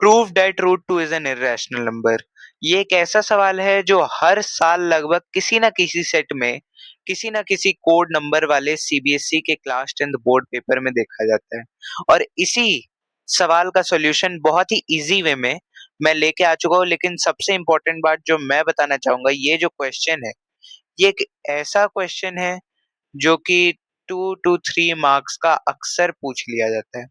Prove that root two is an irrational number. ये एक ऐसा सवाल है जो हर साल लगभग किसी ना किसी सेट में किसी ना किसी कोड नंबर वाले सीबीएसई के क्लास 10th बोर्ड पेपर में देखा जाता है। और इसी सवाल का सॉल्यूशन बहुत ही इजी वे में मैं लेके आ चुका हूँ। लेकिन सबसे इम्पोर्टेंट बात जो मैं बताना चाहूंगा, ये जो क्वेश्चन है ये एक ऐसा क्वेश्चन है जो कि 2 to 3 मार्क्स का अक्सर पूछ लिया जाता है।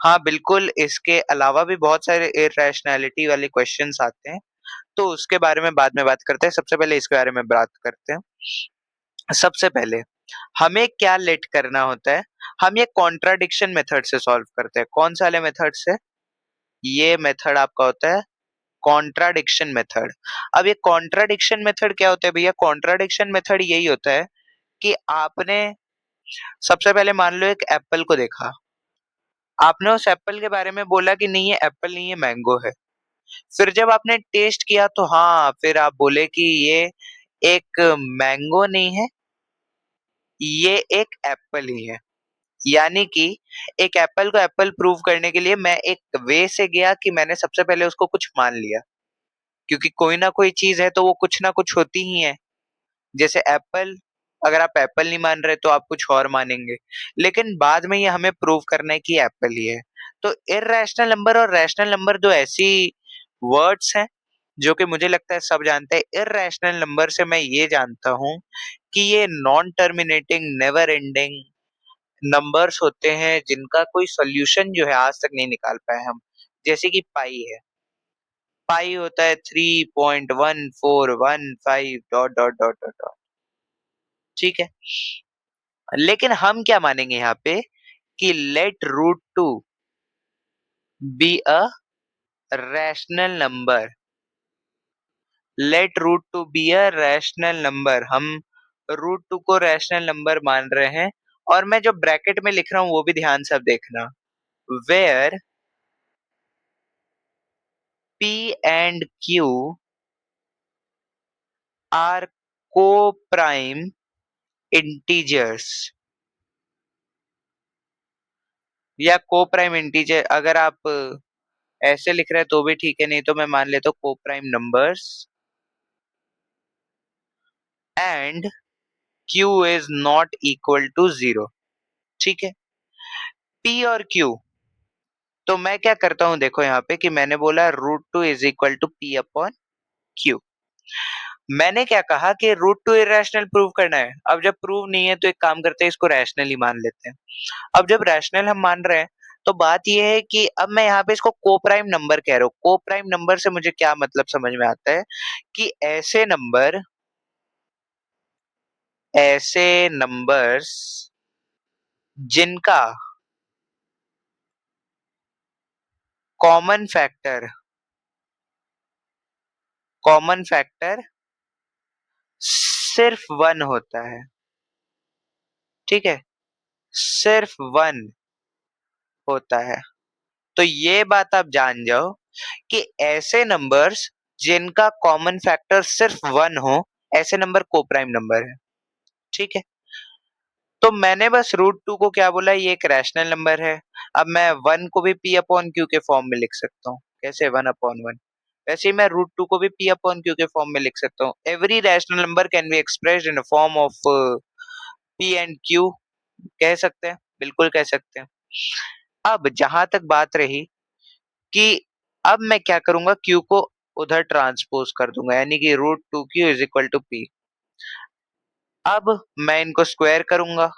हाँ, बिल्कुल, इसके अलावा भी बहुत सारे इर्रेशनैलिटी वाले क्वेश्चंस आते हैं, तो उसके बारे में बाद में बात करते हैं। सबसे पहले इसके बारे में बात करते हैं। सबसे पहले हमें क्या लेट करना होता है? हम ये कॉन्ट्राडिक्शन मेथड से सॉल्व करते हैं। कौन सा वाले मेथड से? ये मेथड आपका होता है कॉन्ट्राडिक्शन मेथड। अब ये कॉन्ट्राडिक्शन मेथड क्या होता है भैया? कॉन्ट्राडिक्शन मेथड यही होता है कि आपने सबसे पहले मान लो एक एप्पल को देखा, आपने उस एप्पल के बारे में बोला कि नहीं ये एप्पल नहीं, ये मैंगो है। फिर जब आपने टेस्ट किया तो हाँ, फिर आप बोले कि ये एक मैंगो नहीं है, ये एक एप्पल ही है। यानी कि एक एप्पल को एप्पल प्रूव करने के लिए मैं एक वे से गया कि मैंने सबसे पहले उसको कुछ मान लिया, क्योंकि कोई ना कोई चीज है तो वो कुछ ना कुछ होती ही है। जैसे एप्पल, अगर आप एप्पल नहीं मान रहे तो आप कुछ और मानेंगे, लेकिन बाद में ये हमें प्रूव करना है कि एप्पल ही है। तो इर्रेशनल नंबर और रैशनल नंबर दो ऐसी वर्ड्स हैं जो कि मुझे लगता है सब जानते हैं। इर्रेशनल नंबर से मैं ये जानता हूँ कि ये non terminating never ending numbers होते हैं जिनका कोई सॉल्यूशन जो है आज तक नहीं निकाल पाए हम। जैसे कि पाई है, पाई होता है 3.1415 dot dot dot dot dot. ठीक है, लेकिन हम क्या मानेंगे यहाँ पे कि let root two be a rational number. Let root two be a rational number, हम रूट टू को रैशनल नंबर मान रहे हैं। और मैं जो ब्रैकेट में लिख रहा हूं वो भी ध्यान से अब देखना। Where p and q are coprime integers, या को प्राइम इंटीजर, अगर आप ऐसे लिख रहे हैं तो भी ठीक है, नहीं तो मैं मान लेता हूँ coprime numbers and Q is not equal to 0। ठीक है, P और Q, तो मैं क्या करता हूं देखो यहाँ पे कि मैंने बोला root two is equal to p upon q. मैंने क्या कहा कि रूट टू इरेशनल प्रूव करना है। अब जब प्रूव नहीं है तो एक काम करते हैं, इसको रैशनल ही मान लेते हैं। अब जब रैशनल हम मान रहे हैं तो बात यह है कि अब मैं यहाँ पे इसको को प्राइम नंबर कह रहा हूँ। को प्राइम नंबर से मुझे क्या मतलब समझ में आता है कि ऐसे नंबर्स जिनका कॉमन फैक्टर सिर्फ वन होता है। ठीक है, सिर्फ वन होता है। तो ये बात आप जान जाओ कि ऐसे नंबर्स जिनका कॉमन फैक्टर सिर्फ वन हो, ऐसे नंबर को प्राइम नंबर है। ठीक है, तो मैंने बस रूट टू को क्या बोला, ये एक रैशनल नंबर है। अब मैं वन को भी पी अपॉन क्यू के फॉर्म में लिख सकता हूँ। कैसे? One upon one. वैसे ही मैं रूट टू को भी पी अपॉन क्यू के फॉर्म में लिख सकता हूँ। Every rational number can be expressed in form of P and Q. कह सकते हैं, बिल्कुल कह सकते हैं। अब जहां तक बात रही कि अब मैं क्या करूंगा, क्यू को उधर ट्रांसपोज कर दूंगा, यानी कि root two q is equal to p. अब मैं इनको स्क्वायर करूंगा।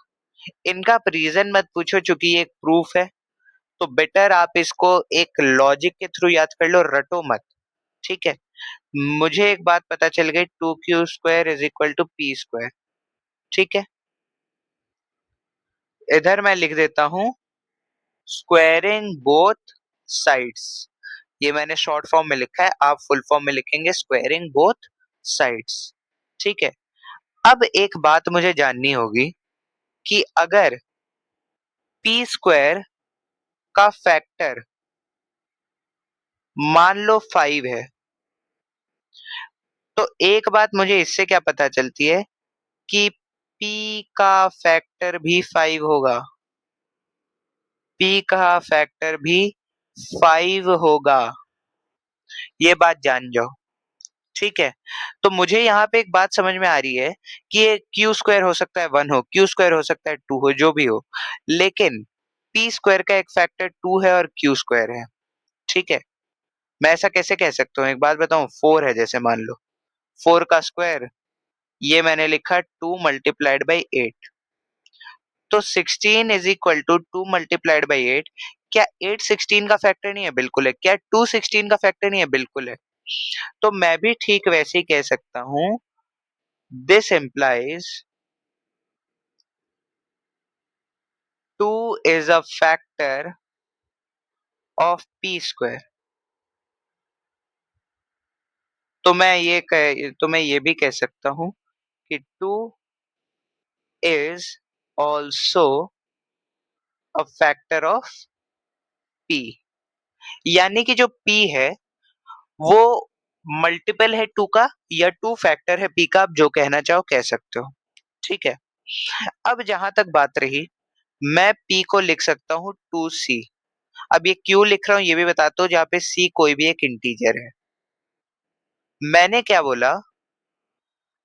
इनका आप रीजन मत पूछो, चूंकि ये एक प्रूफ है तो बेटर आप इसको एक लॉजिक के थ्रू याद कर लो, रटो मत। ठीक है, मुझे एक बात पता चल गई, 2q² is equal to p square. ठीक है, इधर मैं लिख देता हूं स्क्वायरिंग बोथ साइड्स। ये मैंने शॉर्ट फॉर्म में लिखा है, आप फुल फॉर्म में लिखेंगे स्क्वायरिंग बोथ साइड्स। ठीक है, अब एक बात मुझे जाननी होगी कि अगर पी स्क्वायर का फैक्टर मान लो 5 है, तो एक बात मुझे इससे क्या पता चलती है कि p का फैक्टर भी 5 होगा। p का फैक्टर भी 5 होगा, ये बात जान जाओ। ठीक है, तो मुझे यहाँ पे एक बात समझ में आ रही है कि ये क्यू स्क्वायर हो सकता है 1 हो, क्यू स्क्वायर हो सकता है 2 हो, जो भी हो, लेकिन पी स्क्वायर का एक फैक्टर 2 है और क्यू स्क्वायर है। ठीक है, मैं ऐसा कैसे कह सकता हूँ? एक बात बताऊं, 4 है जैसे मान लो, 4 का स्क्वायर, ये मैंने लिखा 2 मल्टीप्लाइड बाई 8, तो 16 is equal to 2 multiplied by 8। क्या 8 16 का फैक्टर नहीं है? बिल्कुल है। क्या 2 16 का फैक्टर नहीं है? बिल्कुल है। तो मैं भी ठीक वैसे ही कह सकता हूँ, this implies 2 is a factor of p square। तो मैं ये भी कह सकता हूँ कि 2 is also a factor of p, यानी कि जो p है वो मल्टीपल है 2 का या 2 फैक्टर है p का, आप जो कहना चाहो कह सकते हो। ठीक है, अब जहां तक बात रही, मैं p को लिख सकता हूँ 2c। अब ये क्यों लिख रहा हूँ ये भी बताता हूँ, जहाँ पे c कोई भी एक इंटीजर है। मैंने क्या बोला,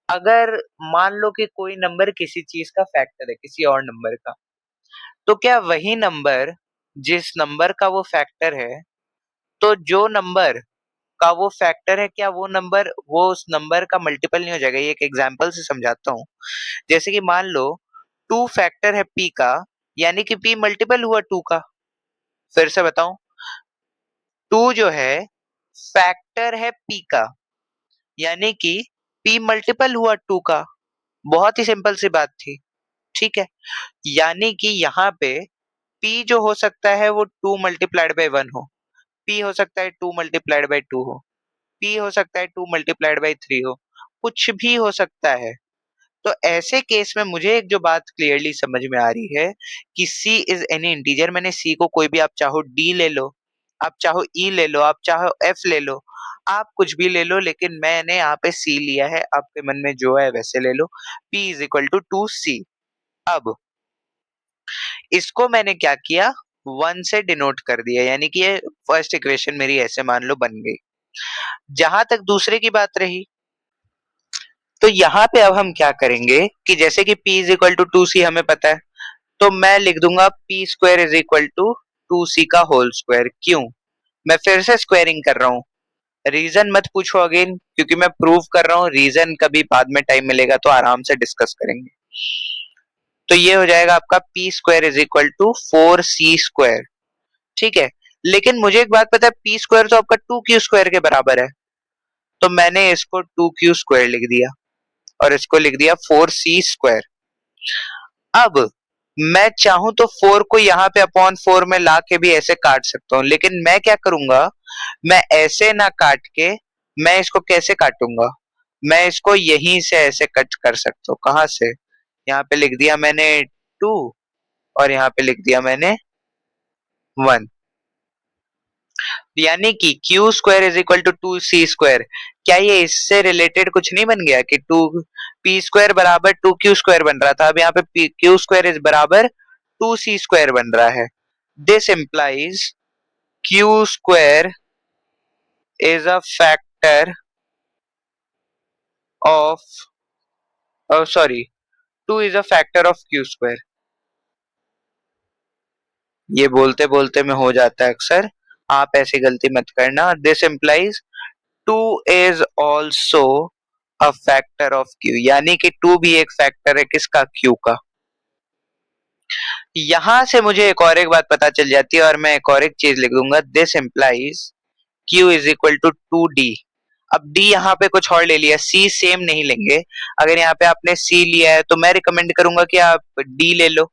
अगर मान लो कि कोई नंबर किसी चीज का फैक्टर है, किसी और नंबर का, तो क्या वही नंबर, जिस नंबर का वो फैक्टर है, तो जो नंबर का वो फैक्टर है, क्या वो नंबर वो उस नंबर का मल्टीपल नहीं हो जाएगा? ये एक एग्जांपल से समझाता हूँ। जैसे कि मान लो 2 फैक्टर है p का, यानी कि p मल्टीपल हुआ 2 का। फिर से बताऊं, 2 जो है फैक्टर है p का, यानी कि p मल्टीपल हुआ 2 का। बहुत ही सिंपल सी बात थी। ठीक है, यानी कि यहाँ पे p जो हो सकता है वो 2 मल्टीप्लाइड बाई 1 हो, p हो सकता है 2 मल्टीप्लाइड बाई 2 हो, p हो सकता है 2 मल्टीप्लाइड बाई 3 हो, कुछ भी हो सकता है। तो ऐसे केस में मुझे एक जो बात क्लियरली समझ में आ रही है कि c इज एनी इंटीजर। मैंने c को कोई भी, आप चाहो d ले लो, आप चाहो e ले लो, आप चाहो f ले लो, आप कुछ भी ले लो, लेकिन मैंने यहाँ पे c लिया है। आपके मन में जो है वैसे ले लो। p is equal to 2c। अब इसको मैंने क्या किया, 1 से डिनोट कर दिया, यानी कि ये फर्स्ट इक्वेशन मेरी ऐसे मान लो बन गई। जहां तक दूसरे की बात रही, तो यहाँ पे अब हम क्या करेंगे कि जैसे कि p is equal to 2c हमें पता है, तो मैं लिख दूंगा p square is equal to 2c का होल स्क्वायर। क्यों? मैं फिर से स्क्वायरिंग कर रहा हूँ। रीजन मत पूछो अगेन, क्योंकि मैं प्रूव कर रहा हूँ। रीजन कभी बाद में टाइम मिलेगा तो आराम से डिस्कस करेंगे। तो ये हो जाएगा आपका p square is equal to 4c square. ठीक है, लेकिन मुझे एक बात पता है, p स्क्वायर तो आपका 2q स्क्वायर के बराबर है, तो मैंने इसको 2q स्क्वायर लिख दिया और इसको लिख दिया 4c स्क्वायर। अब मैं चाहूं तो 4 को यहाँ पे अपॉन 4 में ला के भी ऐसे काट सकता हूँ, लेकिन मैं क्या करूंगा, मैं ऐसे ना काट के, मैं इसको कैसे काटूंगा, मैं इसको यहीं से ऐसे कट कर सकता हूँ। कहां से? यहाँ पे लिख दिया मैंने 2 और यहाँ पे लिख दिया मैंने 1, यानी कि q square is equal to 2c square. क्या ये इससे रिलेटेड कुछ नहीं बन गया कि 2 p स्क्वायर बराबर 2q स्क्वायर बन रहा था? अब यहाँ पे q स्क्वायर इज बराबर 2c स्क्वायर बन रहा है। This implies q square is a factor of, sorry, 2 is a factor of q square. ये बोलते बोलते में हो जाता है अक्सर, आप ऐसी गलती मत करना। This implies 2 is also a factor of q, यानी कि 2 भी एक फैक्टर है किसका? q का। यहां से मुझे एक बात पता चल जाती है और मैं एक और एक चीज लिख दूंगा, this implies q is equal to 2d। अब d यहाँ पे कुछ और ले लिया, c सेम नहीं लेंगे। अगर यहाँ पे आपने c लिया है तो मैं रिकमेंड करूंगा कि आप d ले लो।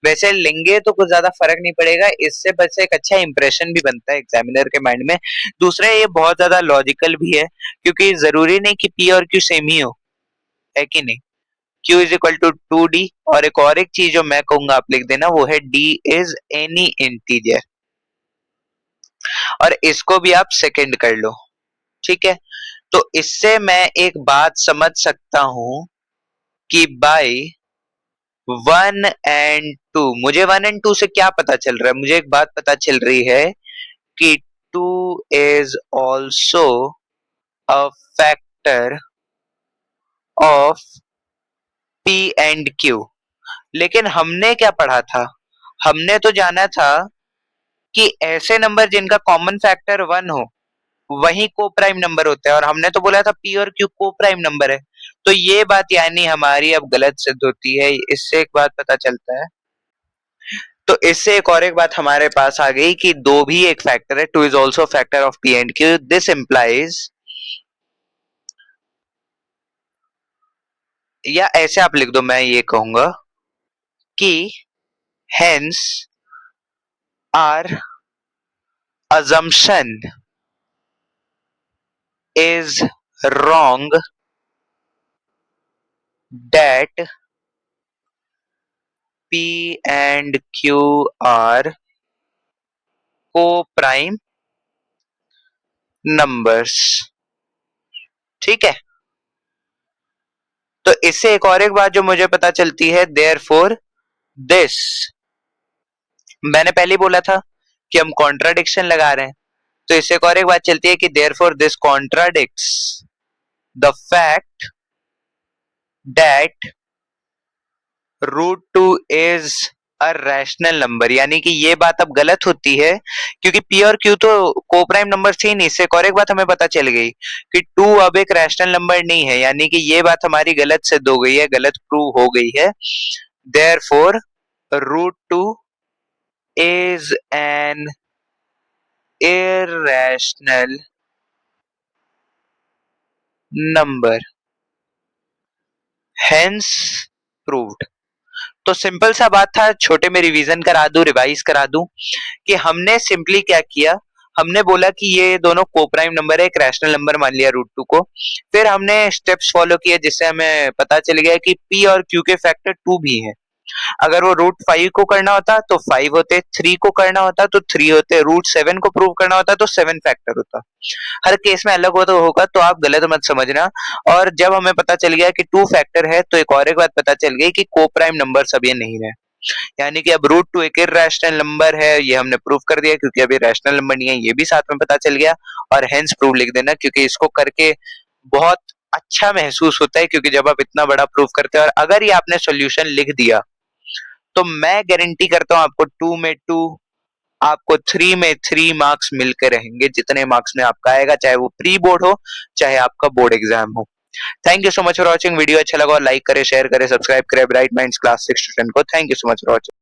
वैसे लेंगे तो कुछ ज्यादा फर्क नहीं पड़ेगा, इससे बस एक अच्छा इंप्रेशन भी बनता है एग्जामिनर के माइंड में। दूसरा, ये बहुत ज्यादा लॉजिकल भी है, क्योंकि जरूरी नहीं कि p और q सेम ही हो, है कि नहीं? q is equal to 2d। और एक चीज जो मैं कहूंगा आप लिख देना, वो है d इज एनी इंटीजर, और इसको भी आप सेकंड कर लो। ठीक है, तो इससे मैं एक बात समझ सकता हूं कि बाय 1 एंड 2, मुझे 1 एंड 2 से क्या पता चल रहा है? मुझे एक बात पता चल रही है कि 2 is also a factor of P and Q। लेकिन हमने क्या पढ़ा था? हमने तो जाना था कि ऐसे नंबर जिनका कॉमन फैक्टर 1 हो वही को प्राइम नंबर होता है, और हमने तो बोला था P और Q को प्राइम नंबर है। तो ये बात यानी हमारी अब गलत सिद्ध होती है। इससे एक बात पता चलता है, तो इससे एक और एक बात हमारे पास आ गई कि दो भी एक फैक्टर है, 2 is also factor of P and Q। This implies, या ऐसे आप लिख दो, मैं ये कहूंगा कि hence our assumption is wrong that P and Q are co-prime numbers। ठीक है, तो इससे एक और एक बात जो मुझे पता चलती है, therefore this, मैंने पहले बोला था कि हम कॉन्ट्राडिक्शन लगा रहे हैं, तो इससे एक और एक बात चलती है कि therefore this contradicts the fact that √2 is a rational number. यानी कि ये बात अब गलत होती है क्योंकि P और Q तो को प्राइम नंबर थे नहीं। इससे एक और एक बात हमें पता चल गई कि 2 अब एक रैशनल नंबर नहीं है, यानी कि ये बात हमारी गलत सिद्ध हो गई है, गलत प्रूव हो गई है। Therefore √2 is an irrational number, hence proved। तो सिंपल सा बात था, छोटे में रिवीजन करा दूं, रिवाइज करा दूं कि हमने सिंपली क्या किया, हमने बोला कि ये दोनों को प्राइम नंबर है, एक रैशनल नंबर मान लिया √2 को। फिर हमने स्टेप्स फॉलो किए जिससे हमें पता चल गया कि P और Q के फैक्टर 2 भी हैं। अगर वो √5 को करना होता तो 5 होते, 3 को करना होता तो 3 होते, √7 को प्रूव करना होता तो 7 फैक्टर होता। हर केस में अलग होगा, तो आप गलत मत समझना। और जब हमें पता चल गया कि 2 फैक्टर है, तो एक और एक बात पता चल गई कि को प्राइम नंबर सब ये नहीं है, यानी कि अब √2 एक इरैशनल नंबर है, ये हमने प्रूव कर दिया क्योंकि अभी रैशनल नंबर नहीं है, ये भी साथ में पता चल गया। और हेंस प्रूव लिख देना, क्योंकि इसको करके बहुत अच्छा महसूस होता है, क्योंकि जब आप इतना बड़ा प्रूव करते हैं और अगर ये आपने सॉल्यूशन लिख दिया तो मैं गारंटी करता हूं आपको 2 में 2, आपको 3 में 3 मार्क्स मिलकर रहेंगे, जितने मार्क्स में आपका आएगा, चाहे वो प्री बोर्ड हो चाहे आपका बोर्ड एग्जाम हो। Thank you so much for watching. Video अच्छा लगा और लाइक करें, शेयर करें, सब्सक्राइब करें ब्राइट माइंड्स क्लास 6 to 10 को। Thank you so much for watching.